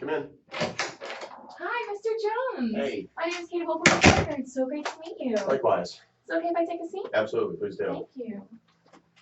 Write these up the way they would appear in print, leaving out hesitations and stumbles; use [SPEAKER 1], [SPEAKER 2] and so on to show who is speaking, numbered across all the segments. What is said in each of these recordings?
[SPEAKER 1] Come in.
[SPEAKER 2] Hi, Mr. Jones.
[SPEAKER 1] Hey.
[SPEAKER 2] My name is Kate Holbrook Parker. It's so great to meet you.
[SPEAKER 1] Likewise.
[SPEAKER 2] Is it okay if I take a seat?
[SPEAKER 1] Absolutely, please do.
[SPEAKER 2] Thank you.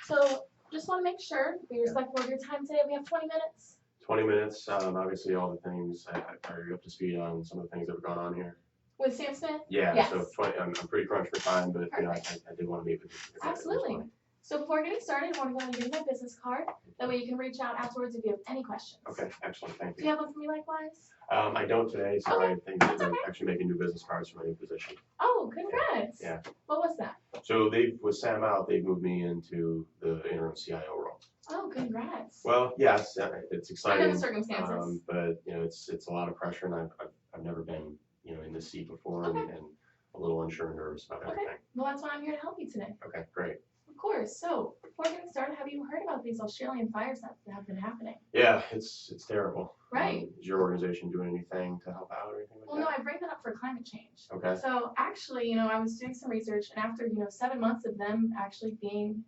[SPEAKER 2] So, just want to make sure we respectful of your time today. We have 20 minutes.
[SPEAKER 1] 20 minutes. Obviously, all the things. Are you up to speed on some of the things that have gone on here?
[SPEAKER 2] With Sam Smith?
[SPEAKER 1] Yeah.
[SPEAKER 2] Yes.
[SPEAKER 1] So 20. I'm pretty crunched for time, but you know, I
[SPEAKER 2] Perfect.
[SPEAKER 1] did want to meet with you.
[SPEAKER 2] Absolutely. So before getting started, I want to go ahead and give you my business card. That way you can reach out afterwards if you have any questions.
[SPEAKER 1] Okay. Excellent. Thank
[SPEAKER 2] Do
[SPEAKER 1] you.
[SPEAKER 2] you have one for me likewise?
[SPEAKER 1] I don't today, so
[SPEAKER 2] Okay.
[SPEAKER 1] I think that
[SPEAKER 2] That's
[SPEAKER 1] they're
[SPEAKER 2] okay.
[SPEAKER 1] actually making new business cards for my new position.
[SPEAKER 2] Oh, congrats.
[SPEAKER 1] Yeah.
[SPEAKER 2] What was that?
[SPEAKER 1] So with Sam out, they've moved me into the interim CIO role.
[SPEAKER 2] Oh, congrats.
[SPEAKER 1] Well, yes, it's
[SPEAKER 2] I
[SPEAKER 1] exciting.
[SPEAKER 2] know the circumstances.
[SPEAKER 1] But you know, it's a lot of pressure, and I've never been in this seat before,
[SPEAKER 2] Okay.
[SPEAKER 1] and a little unsure and nervous about
[SPEAKER 2] Okay.
[SPEAKER 1] everything.
[SPEAKER 2] Well, that's why I'm here to help you today.
[SPEAKER 1] Okay, great.
[SPEAKER 2] Of course. So, before getting started, have you heard about these Australian fires that have been happening?
[SPEAKER 1] Yeah, it's terrible.
[SPEAKER 2] Right.
[SPEAKER 1] Is your organization doing anything to help out or anything like
[SPEAKER 2] Well, no, I bring that up for climate change.
[SPEAKER 1] Okay.
[SPEAKER 2] So, actually, I was doing some research, and after, 7 months of them actually being,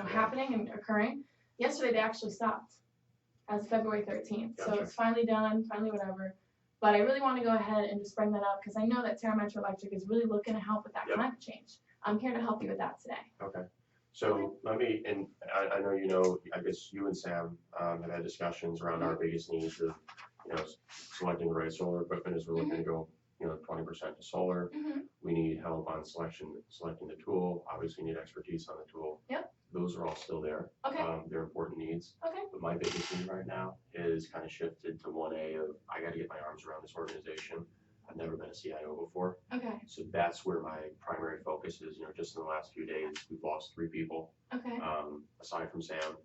[SPEAKER 2] happening and occurring, yesterday they actually stopped as of February 13th. So,
[SPEAKER 1] Gotcha.
[SPEAKER 2] it's finally done, finally whatever. But I really want to go ahead and just bring that up because I know that Terra Metro Electric is really looking to help with that
[SPEAKER 1] Yep.
[SPEAKER 2] climate change. I'm here to help you with that today.
[SPEAKER 1] Okay. So let me, and I know, I guess you and Sam have had discussions around our biggest needs of, selecting the right solar equipment as we're looking to go, 20% to solar.
[SPEAKER 2] Mm-hmm.
[SPEAKER 1] We need help on selecting the tool. Obviously, need expertise on the tool.
[SPEAKER 2] Yep.
[SPEAKER 1] Those are all still there.
[SPEAKER 2] Okay.
[SPEAKER 1] They're important needs.
[SPEAKER 2] Okay.
[SPEAKER 1] But my biggest need right now is kind of shifted to 1A of I got to get my arms around this organization. I've never been a CIO before.
[SPEAKER 2] Okay.
[SPEAKER 1] So that's where my primary focus is. Just in the last few days, we've lost 3 people.
[SPEAKER 2] Okay.
[SPEAKER 1] Aside from Sam,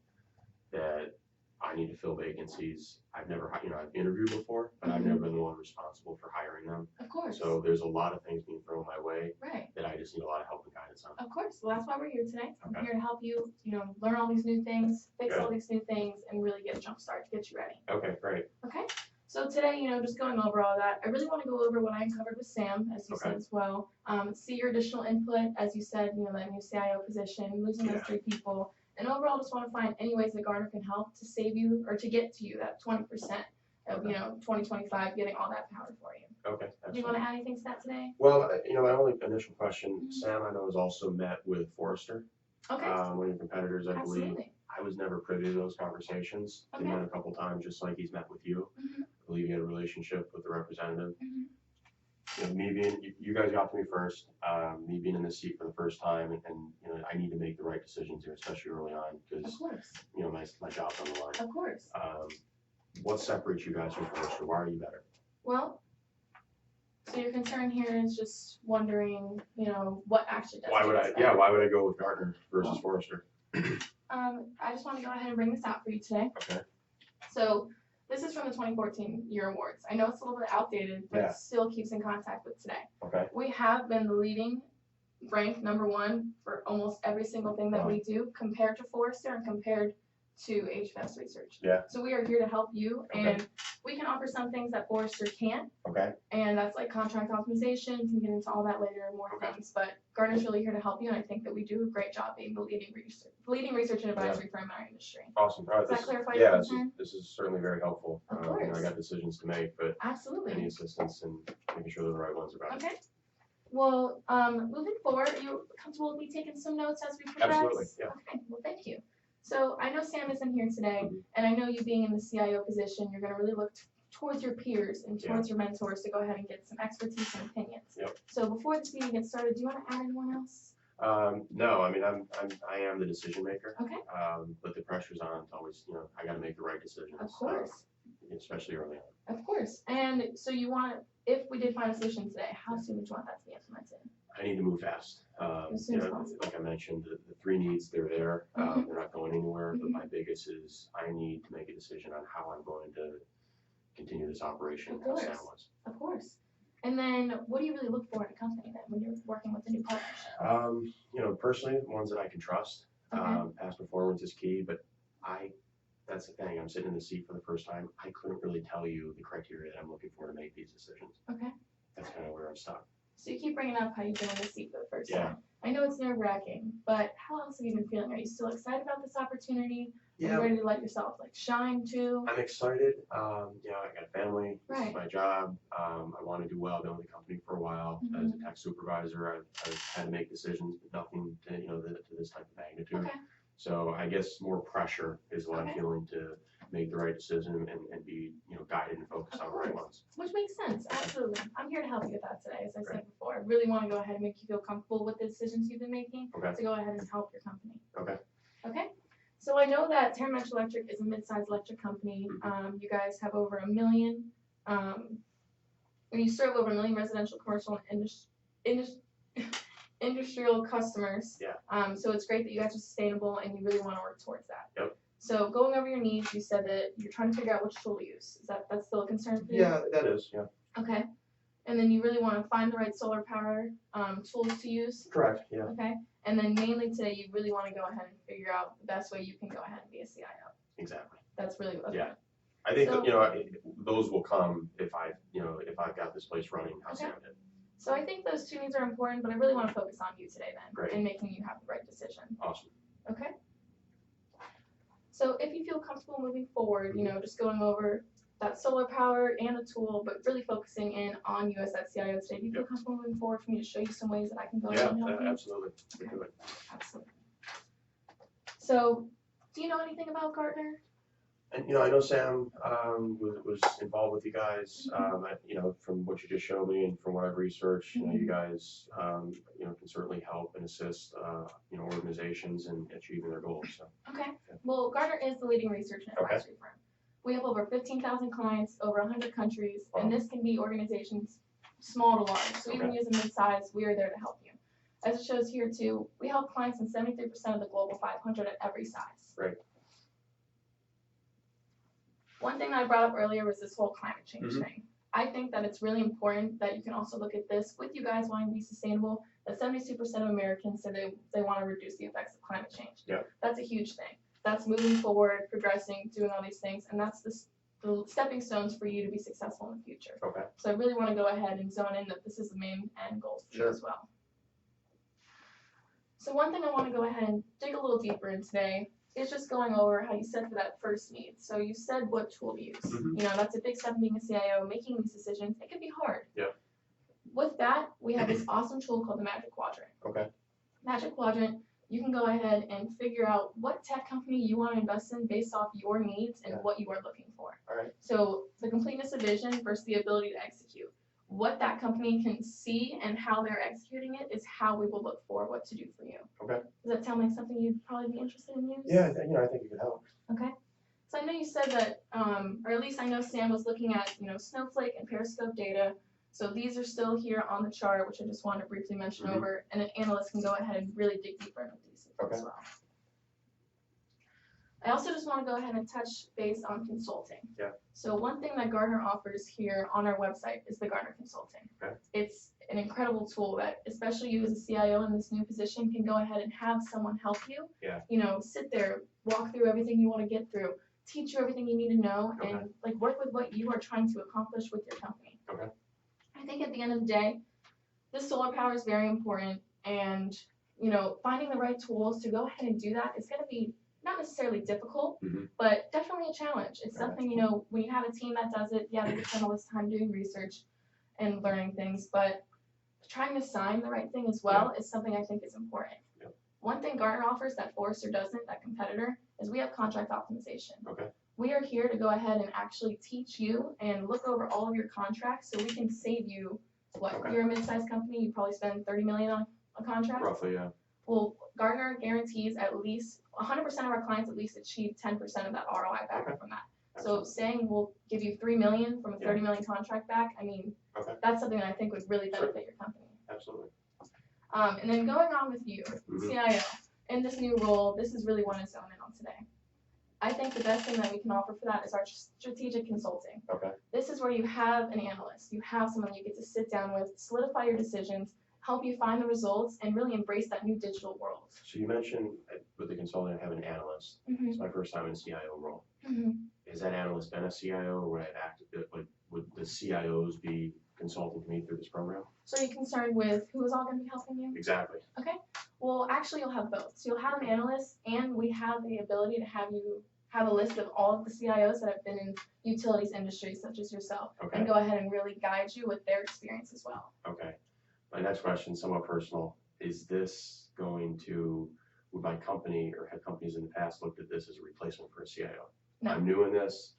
[SPEAKER 1] that I need to fill vacancies. I've never, I've interviewed before, but I've never been the one responsible for hiring them.
[SPEAKER 2] Of course.
[SPEAKER 1] So there's a lot of things being thrown my way
[SPEAKER 2] Right.
[SPEAKER 1] that I just need a lot of help and guidance on.
[SPEAKER 2] Of course. Well, that's why we're here today. I'm
[SPEAKER 1] Okay.
[SPEAKER 2] here to help you, learn all these new things, fix
[SPEAKER 1] Good.
[SPEAKER 2] all these new things, and really get a jump start to get you ready.
[SPEAKER 1] Okay, great.
[SPEAKER 2] Okay. So today, just going over all that, I really want to go over what I uncovered with Sam, as you
[SPEAKER 1] Okay.
[SPEAKER 2] said as well. See your additional input, as you said, that new CIO position, losing those 3 people. And overall, just want to find any ways that Garner can help to save you or to get to you that 20% of, 2025, getting all that power for you.
[SPEAKER 1] Okay.
[SPEAKER 2] Do you want to add anything to that today?
[SPEAKER 1] Well, my only initial question, Sam, I know, has also met with Forrester,
[SPEAKER 2] Okay.
[SPEAKER 1] one of your competitors, I believe.
[SPEAKER 2] Absolutely.
[SPEAKER 1] I was never privy to those conversations. They
[SPEAKER 2] Okay.
[SPEAKER 1] met a couple times, just like he's met with you.
[SPEAKER 2] Mhm.
[SPEAKER 1] I believe he had a relationship with the representative.
[SPEAKER 2] Mhm.
[SPEAKER 1] Me being, you guys got to me first, me being in this seat for the first time, and I need to make the right decisions here, especially early on,
[SPEAKER 2] Of
[SPEAKER 1] because,
[SPEAKER 2] course.
[SPEAKER 1] my job's on the line.
[SPEAKER 2] Of course.
[SPEAKER 1] What separates you guys from Forrester? Why are you better?
[SPEAKER 2] Well, so your concern here is just wondering, what actually does.
[SPEAKER 1] Why would I go with Gartner versus Forrester?
[SPEAKER 2] I just want to go ahead and bring this out for you today.
[SPEAKER 1] Okay.
[SPEAKER 2] So this is from the 2014 year awards. I know it's a little bit outdated, but
[SPEAKER 1] Yeah.
[SPEAKER 2] it still keeps in contact with today.
[SPEAKER 1] Okay.
[SPEAKER 2] We have been the leading rank #1 for almost every single thing that we do compared to Forrester and compared to HFS research.
[SPEAKER 1] Yeah.
[SPEAKER 2] So we are here to help you,
[SPEAKER 1] Okay.
[SPEAKER 2] and we can offer some things that Forrester can't.
[SPEAKER 1] Okay.
[SPEAKER 2] And that's like contract optimization. We can get into all that later and more
[SPEAKER 1] Okay.
[SPEAKER 2] things. But Gartner's really here to help you, and I think that we do a great job being the leading research and advisory firm in our industry.
[SPEAKER 1] Awesome. All right,
[SPEAKER 2] Does that clarify
[SPEAKER 1] yeah,
[SPEAKER 2] your
[SPEAKER 1] this
[SPEAKER 2] concern?
[SPEAKER 1] is certainly very helpful.
[SPEAKER 2] Of
[SPEAKER 1] I
[SPEAKER 2] course.
[SPEAKER 1] got decisions to make, but any
[SPEAKER 2] Absolutely.
[SPEAKER 1] assistance in making sure they're the right ones about it.
[SPEAKER 2] Okay. Well, moving forward, are you comfortable with me taking some notes as we progress?
[SPEAKER 1] Absolutely, yeah.
[SPEAKER 2] Okay. Well, thank you. So I know Sam isn't here today,
[SPEAKER 1] Mhm.
[SPEAKER 2] and I know you being in the CIO position, you're going to really look towards your peers and towards your mentors to go ahead and get some expertise and opinions.
[SPEAKER 1] Yep.
[SPEAKER 2] So before this meeting gets started, do you want to add anyone else?
[SPEAKER 1] No, I mean, I am the decision maker.
[SPEAKER 2] Okay.
[SPEAKER 1] But the pressure's on to always, I got to make the right decisions.
[SPEAKER 2] Of course.
[SPEAKER 1] Especially early on.
[SPEAKER 2] Of course. And so you want, if we did find a solution today, how soon would you want that to be implemented?
[SPEAKER 1] I need to move fast.
[SPEAKER 2] As soon as possible.
[SPEAKER 1] Like I mentioned, the 3 needs, they're there.
[SPEAKER 2] Mhm.
[SPEAKER 1] They're not going anywhere. But
[SPEAKER 2] Mhm.
[SPEAKER 1] my biggest is I need to make a decision on how I'm going to continue this operation.
[SPEAKER 2] Of
[SPEAKER 1] How Sam
[SPEAKER 2] course.
[SPEAKER 1] was.
[SPEAKER 2] Of course. And then what do you really look for in a company then when you're working with a new partnership?
[SPEAKER 1] Personally, ones that I can trust.
[SPEAKER 2] Okay.
[SPEAKER 1] Past performance is key, but that's the thing. I'm sitting in the seat for the first time. I couldn't really tell you the criteria that I'm looking for to make these decisions.
[SPEAKER 2] Okay.
[SPEAKER 1] That's kind of where I'm stuck.
[SPEAKER 2] So you keep bringing up how you've been in the seat for the first
[SPEAKER 1] Yeah.
[SPEAKER 2] time. I know it's nerve-wracking, but how else have you been feeling? Are you still excited about this opportunity? Are you ready to let yourself like shine too?
[SPEAKER 1] I'm excited. You know, I got a family. This
[SPEAKER 2] Right.
[SPEAKER 1] is my job. I want to do well. I've been with the company for a while. As a tech supervisor, I've had to make decisions, but nothing to, you know, to this type of magnitude.
[SPEAKER 2] Okay.
[SPEAKER 1] So I guess more pressure is what I'm
[SPEAKER 2] Okay.
[SPEAKER 1] feeling to make the right decision and be, you know, guided and focused
[SPEAKER 2] Of
[SPEAKER 1] on the right
[SPEAKER 2] course.
[SPEAKER 1] ones.
[SPEAKER 2] Which makes sense, absolutely. I'm here to help you with that today, as I
[SPEAKER 1] Great.
[SPEAKER 2] said before. I really want to go ahead and make you feel comfortable with the decisions you've been making
[SPEAKER 1] Okay.
[SPEAKER 2] to go ahead and help your company.
[SPEAKER 1] Okay.
[SPEAKER 2] Okay? So I know that Terramesh Electric is a mid-sized electric company. You guys have over 1 million, and you serve over 1 million residential, commercial, and industrial customers.
[SPEAKER 1] Yeah.
[SPEAKER 2] So it's great that you guys are sustainable and you really want to work towards that.
[SPEAKER 1] Yep.
[SPEAKER 2] So going over your needs, you said that you're trying to figure out which tool to use. Is that's still a concern for you?
[SPEAKER 1] Yeah, that is. Yeah.
[SPEAKER 2] Okay. And then you really want to find the right solar power tools to use.
[SPEAKER 1] Correct. Yeah.
[SPEAKER 2] Okay. And then mainly today, you really want to go ahead and figure out the best way you can go ahead and be a CIO.
[SPEAKER 1] Exactly.
[SPEAKER 2] That's really okay.
[SPEAKER 1] Yeah. I think
[SPEAKER 2] So-
[SPEAKER 1] that, you know, those will come if if I've got this place running how
[SPEAKER 2] Okay.
[SPEAKER 1] Sam did.
[SPEAKER 2] So I think those two needs are important, but I really want to focus on you today then,
[SPEAKER 1] Great.
[SPEAKER 2] and making you have the right decision.
[SPEAKER 1] Awesome.
[SPEAKER 2] Okay. So if you feel comfortable moving forward, you know, just going over that solar power and the tool, but really focusing in on you as that CIO today, do you feel comfortable moving forward for me to show you some ways that I can go ahead
[SPEAKER 1] Yeah,
[SPEAKER 2] and help you?
[SPEAKER 1] absolutely. We
[SPEAKER 2] Okay.
[SPEAKER 1] do it.
[SPEAKER 2] Absolutely. So, do you know anything about Gartner?
[SPEAKER 1] And you know, I know Sam was involved with you guys. You know, from what you just showed me and from what I've researched, you know, you guys, you know, can certainly help and assist, you know, organizations in achieving their goals. So.
[SPEAKER 2] Okay. Well, Gartner is the leading research and advisory firm. We have over 15,000 clients, over 100 countries, and this can be organizations small to large. So even using mid-size, we are there to help you. As it shows here too, we help clients in 73% of the Global 500 at every size.
[SPEAKER 1] Right.
[SPEAKER 2] One thing that I brought up earlier was this whole climate change thing. I think that it's really important that you can also look at this with you guys wanting to be sustainable, that 72% of Americans say they want to reduce the effects of climate change.
[SPEAKER 1] Yeah.
[SPEAKER 2] That's a huge thing. That's moving forward, progressing, doing all these things, and that's the stepping stones for you to be successful in the future.
[SPEAKER 1] Okay.
[SPEAKER 2] So I really want to go ahead and zone in that this is the main end goal for you as well. So one thing I want to go ahead and dig a little deeper in today is just going over how you said for that first need. So you said what tool to use. You know, that's a big step in being a CIO, making these decisions. It can be hard.
[SPEAKER 1] Yeah.
[SPEAKER 2] With that, we have this awesome tool called the Magic Quadrant.
[SPEAKER 1] Okay.
[SPEAKER 2] Magic Quadrant, you can go ahead and figure out what tech company you want to invest in based off your needs and what you are looking for.
[SPEAKER 1] All right.
[SPEAKER 2] So the completeness of vision versus the ability to execute. What that company can see and how they're executing it is how we will look for what to do for you.
[SPEAKER 1] Okay.
[SPEAKER 2] Does that sound like something you'd probably be interested in using?
[SPEAKER 1] Yeah, you know, I think it could help.
[SPEAKER 2] Okay. So I know you said that, or at least I know Sam was looking at, you know, Snowflake and Periscope data. So these are still here on the chart, which I just wanted to briefly mention over, and an analyst can go ahead and really dig deeper into these as well. I also just want to go ahead and touch base on consulting.
[SPEAKER 1] Yeah.
[SPEAKER 2] So one thing that Gartner offers here on our website is the Gartner Consulting.
[SPEAKER 1] Okay.
[SPEAKER 2] It's an incredible tool that, especially you as a CIO in this new position, can go ahead and have someone help you.
[SPEAKER 1] Yeah.
[SPEAKER 2] You know, sit there, walk through everything you want to get through, teach you everything you need to know,
[SPEAKER 1] Okay.
[SPEAKER 2] and like work with what you are trying to accomplish with your company.
[SPEAKER 1] Okay.
[SPEAKER 2] I think at the end of the day, this solar power is very important, and you know, finding the right tools to go ahead and do that is going to be not necessarily difficult, but definitely a challenge. It's something, you know, when you have a team that does it, yeah, they can spend all this time doing research and learning things, but trying to assign the right thing as well is something I think is important.
[SPEAKER 1] Yep.
[SPEAKER 2] One thing Gartner offers that Forrester doesn't, that competitor, is we have contract optimization.
[SPEAKER 1] Okay.
[SPEAKER 2] We are here to go ahead and actually teach you and look over all of your contracts so we can save you, what, you're a mid-sized company, you probably spend $30 million on a contract?
[SPEAKER 1] Roughly, yeah.
[SPEAKER 2] Well, Gartner guarantees at least 100% of our clients at least achieve 10% of that ROI back from that. So saying we'll give you $3 million from a $30 million contract back, I mean, that's something that I think would really benefit your company.
[SPEAKER 1] Absolutely.
[SPEAKER 2] And then going on with you, CIO, in this new role, this is really what I zone in on today. I think the best thing that we can offer for that is our strategic consulting.
[SPEAKER 1] Okay.
[SPEAKER 2] This is where you have an analyst, you have someone you get to sit down with, solidify your decisions, help you find the results, and really embrace that new digital world.
[SPEAKER 1] So you mentioned with the consulting, I have an analyst. It's my first time in a CIO role. Is that analyst been a CIO, or would the CIOs be consulting to me through this program?
[SPEAKER 2] So are you concerned with who is all going to be helping you?
[SPEAKER 1] Exactly.
[SPEAKER 2] Okay. Well, actually, you'll have both. So you'll have an analyst, and we have the ability to have you have a list of all of the CIOs that have been in utilities industries, such as yourself,
[SPEAKER 1] Okay.
[SPEAKER 2] and go ahead and really guide you with their experience as well.
[SPEAKER 1] Okay. My next question, somewhat personal, is this going to, would my company or have companies in the past looked at this as a replacement for a CIO?
[SPEAKER 2] No.
[SPEAKER 1] I'm new in this.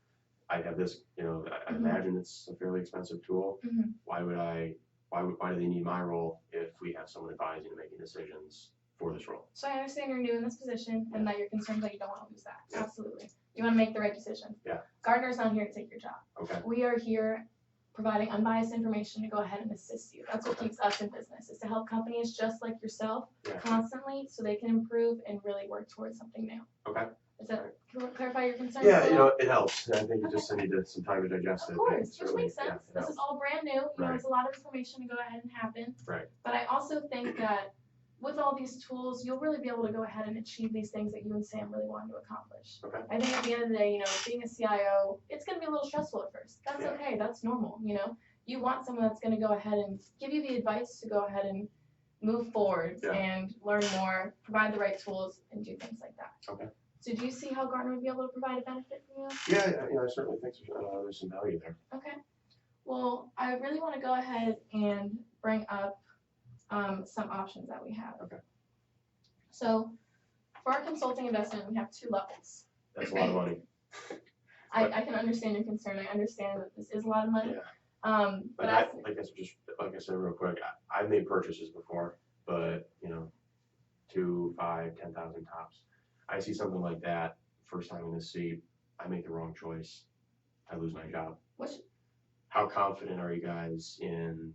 [SPEAKER 1] I have this, I
[SPEAKER 2] Mhm.
[SPEAKER 1] imagine it's a fairly expensive tool.
[SPEAKER 2] Mhm.
[SPEAKER 1] Why do they need my role if we have someone advising and making decisions for this role?
[SPEAKER 2] So I understand you're new in this position and that you're concerned that you don't want to lose that.
[SPEAKER 1] Yeah.
[SPEAKER 2] Absolutely. You want to make the right decision.
[SPEAKER 1] Yeah.
[SPEAKER 2] Gartner's not here to take your job.
[SPEAKER 1] Okay.
[SPEAKER 2] We are here providing unbiased information to go ahead and assist you. That's what
[SPEAKER 1] Okay.
[SPEAKER 2] keeps us in business, is to help companies just like yourself
[SPEAKER 1] Yeah.
[SPEAKER 2] constantly so they can improve and really work towards something new.
[SPEAKER 1] Okay.
[SPEAKER 2] Does that clarify your concerns?
[SPEAKER 1] Yeah,
[SPEAKER 2] a little?
[SPEAKER 1] it helps. I think you just need some time to digest it.
[SPEAKER 2] Of
[SPEAKER 1] but
[SPEAKER 2] course, which
[SPEAKER 1] certainly,
[SPEAKER 2] makes
[SPEAKER 1] yeah,
[SPEAKER 2] sense.
[SPEAKER 1] it
[SPEAKER 2] This
[SPEAKER 1] helps.
[SPEAKER 2] is all brand new. You know,
[SPEAKER 1] Right.
[SPEAKER 2] it's a lot of information to go ahead and happen.
[SPEAKER 1] Right.
[SPEAKER 2] But I also think that with all these tools, you'll really be able to go ahead and achieve these things that you and Sam really wanted to accomplish.
[SPEAKER 1] Okay.
[SPEAKER 2] I think at the end of the day, being a CIO, it's going to be a little stressful at first. That's
[SPEAKER 1] Yeah.
[SPEAKER 2] okay. That's normal. You want someone that's going to go ahead and give you the advice to go ahead and move forward
[SPEAKER 1] Yeah.
[SPEAKER 2] and learn more, provide the right tools, and do things like that.
[SPEAKER 1] Okay.
[SPEAKER 2] So do you see how Gartner would be able to provide a benefit for you?
[SPEAKER 1] Yeah, I certainly think there's some value there.
[SPEAKER 2] Okay. Well, I really want to go ahead and bring up some options that we have.
[SPEAKER 1] Okay.
[SPEAKER 2] So for our consulting investment, we have 2 levels.
[SPEAKER 1] That's a lot of money.
[SPEAKER 2] I can understand your concern. I understand that this is a lot of money.
[SPEAKER 1] Yeah.
[SPEAKER 2] But
[SPEAKER 1] Like I said real quick, I've made purchases before, but 2, 5, 10,000 tops. I see something like that, first time in this seat, I make the wrong choice, I lose my job. How confident are you guys in,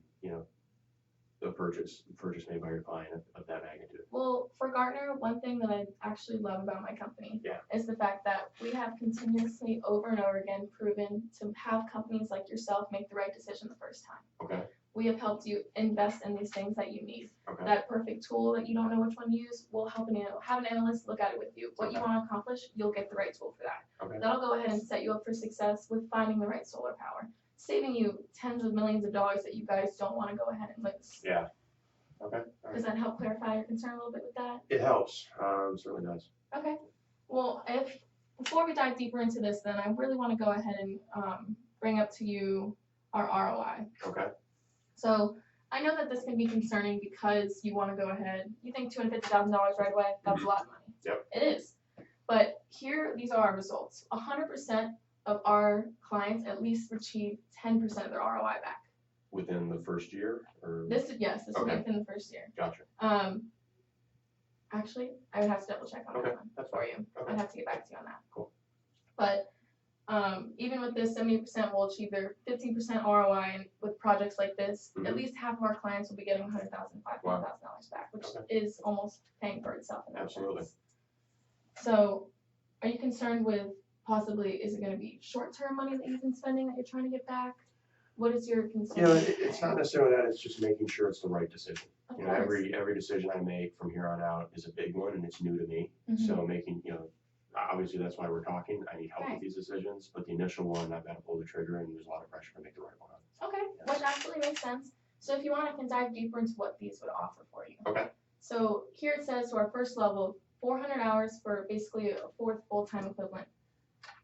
[SPEAKER 1] the purchase made by your client of that magnitude?
[SPEAKER 2] Well, for Gartner, one thing that I actually love about my company is the fact that we have continuously over and over again proven to have companies like yourself make the right decision the first time.
[SPEAKER 1] Okay.
[SPEAKER 2] We have helped you invest in these things that you need.
[SPEAKER 1] Okay.
[SPEAKER 2] That perfect tool that you don't know which one to use, we'll have an analyst look at it with you. What you want to accomplish, you'll get the right tool for that.
[SPEAKER 1] Okay.
[SPEAKER 2] That'll go ahead and set you up for success with finding the right solar power, saving you tens of millions of dollars that you guys don't want to go ahead and lose.
[SPEAKER 1] Yeah. Okay. All right.
[SPEAKER 2] Does that help clarify your concern a little bit with that?
[SPEAKER 1] It helps. Certainly does.
[SPEAKER 2] Okay. Well, before we dive deeper into this, then I really want to go ahead and bring up to you our ROI.
[SPEAKER 1] Okay.
[SPEAKER 2] So I know that this can be concerning because you want to go ahead. You think $250,000 right away? That's a lot of money.
[SPEAKER 1] Yep.
[SPEAKER 2] It is. But these are our results. 100% of our clients at least achieve 10% of their ROI back.
[SPEAKER 1] Within the first year, or?
[SPEAKER 2] This will be
[SPEAKER 1] Okay.
[SPEAKER 2] within the first year.
[SPEAKER 1] Gotcha.
[SPEAKER 2] Actually, I would have to double check on
[SPEAKER 1] Okay,
[SPEAKER 2] that one
[SPEAKER 1] that's
[SPEAKER 2] for
[SPEAKER 1] fine.
[SPEAKER 2] you.
[SPEAKER 1] Okay.
[SPEAKER 2] I'd have to get back to you on that.
[SPEAKER 1] Cool.
[SPEAKER 2] But even with this, 70% will achieve their 15% ROI, and with projects like this, at
[SPEAKER 1] Mhm.
[SPEAKER 2] least half of our clients will be getting $100,000, $500,000 back, which is almost paying for itself in that
[SPEAKER 1] Absolutely.
[SPEAKER 2] sense. So, are you concerned with possibly, is it going to be short-term money that you've been spending that you're trying to get back? What is your concern?
[SPEAKER 1] It's not necessarily that, it's just making sure it's the right decision.
[SPEAKER 2] Of
[SPEAKER 1] You know,
[SPEAKER 2] course.
[SPEAKER 1] every decision I make from here on out is a big one and it's new to me.
[SPEAKER 2] Mhm.
[SPEAKER 1] So making, obviously that's why we're talking. I need help
[SPEAKER 2] Right.
[SPEAKER 1] with these decisions, but the initial one, I've got to pull the trigger and there's a lot of pressure to make the right one.
[SPEAKER 2] Okay, which absolutely makes sense. So if you want, I can dive deeper into what these would offer for you.
[SPEAKER 1] Okay.
[SPEAKER 2] So here it says, so our first level, 400 hours for basically a fourth full-time equivalent,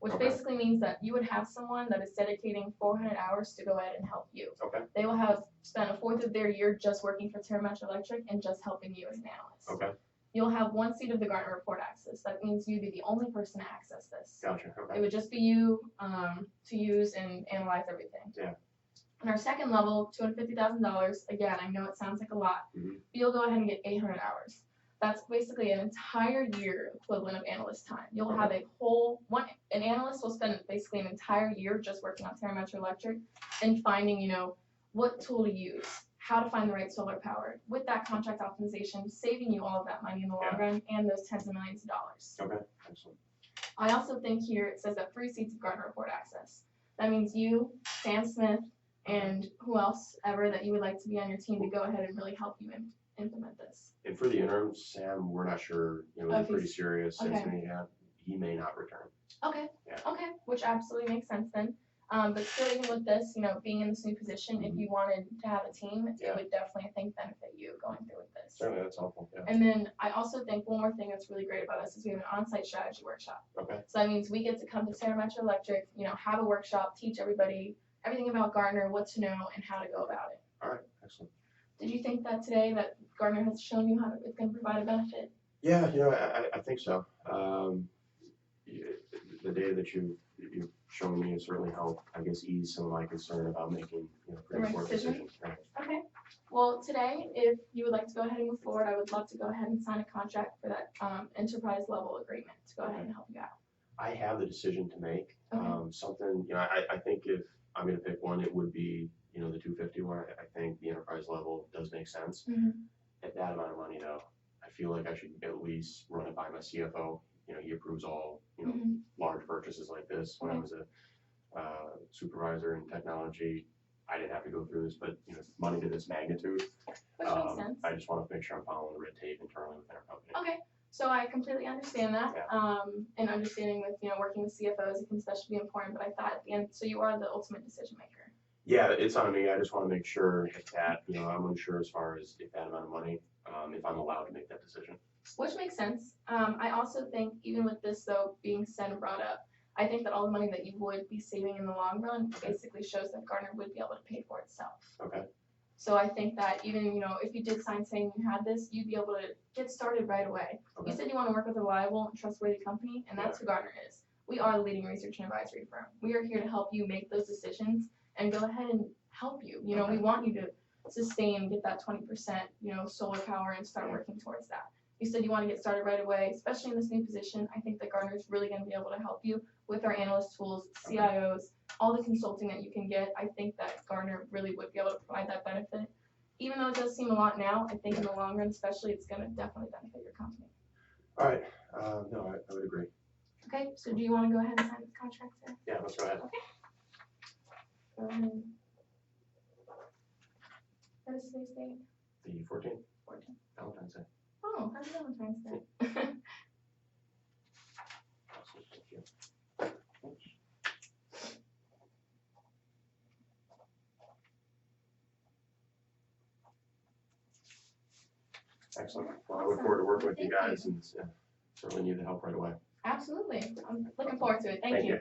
[SPEAKER 2] which
[SPEAKER 1] Okay.
[SPEAKER 2] basically means that you would have someone that is dedicating 400 hours to go ahead and help you.
[SPEAKER 1] Okay.
[SPEAKER 2] They will have spent a fourth of their year just working for TerraMetro Electric and just helping you as an analyst.
[SPEAKER 1] Okay.
[SPEAKER 2] You'll have one seat of the Gartner report access. That means you'd be the only person to access this.
[SPEAKER 1] Gotcha.
[SPEAKER 2] It
[SPEAKER 1] Okay.
[SPEAKER 2] would just be you to use and analyze everything.
[SPEAKER 1] Yeah.
[SPEAKER 2] And our second level, $250,000. Again, I know it sounds like a lot,
[SPEAKER 1] Mhm.
[SPEAKER 2] but you'll go ahead and get 800 hours. That's basically an entire year equivalent of analyst time. You'll have an analyst will spend basically an entire year just working on TerraMetro Electric and finding, what tool to use, how to find the right solar power. With that contract optimization, saving you all of that money in the long run and those tens of millions of dollars.
[SPEAKER 1] Okay. Excellent.
[SPEAKER 2] I also think here it says that 3 seats of Gartner report access. That means you, Sam Smith, and who else ever that you would like to be on your team to go ahead and really help you implement this.
[SPEAKER 1] And for the interim, Sam, we're not sure, we're pretty serious.
[SPEAKER 2] Okay.
[SPEAKER 1] He may not return.
[SPEAKER 2] Okay.
[SPEAKER 1] Yeah.
[SPEAKER 2] Okay. Which absolutely makes sense then. But still, even with this, being in this new position, if you wanted to have a team,
[SPEAKER 1] Yeah.
[SPEAKER 2] it would definitely, I think, benefit you going through with this.
[SPEAKER 1] Certainly, that's helpful, yeah.
[SPEAKER 2] And then I also think one more thing that's really great about us is we have an on-site strategy workshop.
[SPEAKER 1] Okay.
[SPEAKER 2] So that means we get to come to Sierra Metro Electric, have a workshop, teach everybody everything about Gartner, what to know, and how to go about it.
[SPEAKER 1] All right, excellent.
[SPEAKER 2] Did you think that today that Gartner has shown you how it's going to provide a benefit?
[SPEAKER 1] Yeah, I think so. The data that you've shown me has certainly helped, I guess, ease some of my concern about making, pretty
[SPEAKER 2] right
[SPEAKER 1] important
[SPEAKER 2] decision?
[SPEAKER 1] decisions. Right.
[SPEAKER 2] Okay. Well, today, if you would like to go ahead and move forward, I would love to go ahead and sign a contract for that enterprise level agreement to go ahead and help you out.
[SPEAKER 1] I have the decision to make.
[SPEAKER 2] Okay.
[SPEAKER 1] Something, I think if I'm going to pick one, it would be, the 250 one. I think the enterprise level does make sense.
[SPEAKER 2] Mhm.
[SPEAKER 1] At that amount of money, though, I feel like I should at least run it by my CFO. He approves all,
[SPEAKER 2] Mhm.
[SPEAKER 1] large purchases like this. When I was a supervisor in technology, I didn't have to go through this, but money to this magnitude,
[SPEAKER 2] Which makes sense.
[SPEAKER 1] I just want to make sure I'm following the red tape internally within our company.
[SPEAKER 2] Okay. So I completely understand that.
[SPEAKER 1] Yeah.
[SPEAKER 2] And understanding with working with CFOs, it can especially be important. But I thought at the end, so you are the ultimate decision maker.
[SPEAKER 1] Yeah, it's on me. I just want to make sure if that, I'm unsure as far as if that amount of money, if I'm allowed to make that decision.
[SPEAKER 2] Which makes sense. I also think even with this though being said and brought up, I think that all the money that you would be saving in the long run basically shows that Gartner would be able to pay for itself.
[SPEAKER 1] Okay.
[SPEAKER 2] So I think that even, if you did sign saying you had this, you'd be able to get started right away.
[SPEAKER 1] Okay.
[SPEAKER 2] You said you want to work with a reliable and trustworthy company, and that's who Gartner is. We are the leading research and advisory firm. We are here to help you make those decisions and go ahead and help you.
[SPEAKER 1] Okay.
[SPEAKER 2] We want you to sustain, get that 20%, solar power and start working towards that. You said you want to get started right away, especially in this new position. I think that Gartner is really going to be able to help you with our analyst tools, CIOs, all the consulting that you can get. I think that Gartner really would be able to provide that benefit. Even though it does seem a lot now, I think in the long run, especially, it's going to definitely benefit your company.
[SPEAKER 1] All right. No, I would agree.
[SPEAKER 2] Okay, so do you want to go ahead and sign the contract, sir?
[SPEAKER 1] Yeah, let's go ahead.
[SPEAKER 2] Okay. Go ahead. What is today's date?
[SPEAKER 1] The 14th,
[SPEAKER 2] 14.
[SPEAKER 1] Valentine's Day.
[SPEAKER 2] Oh, happy Valentine's Day.
[SPEAKER 1] Awesome, thank you. Oops. Excellent. Well, I look forward to working with you guys and certainly need the help right away.
[SPEAKER 2] Absolutely. I'm looking forward to it. Thank you.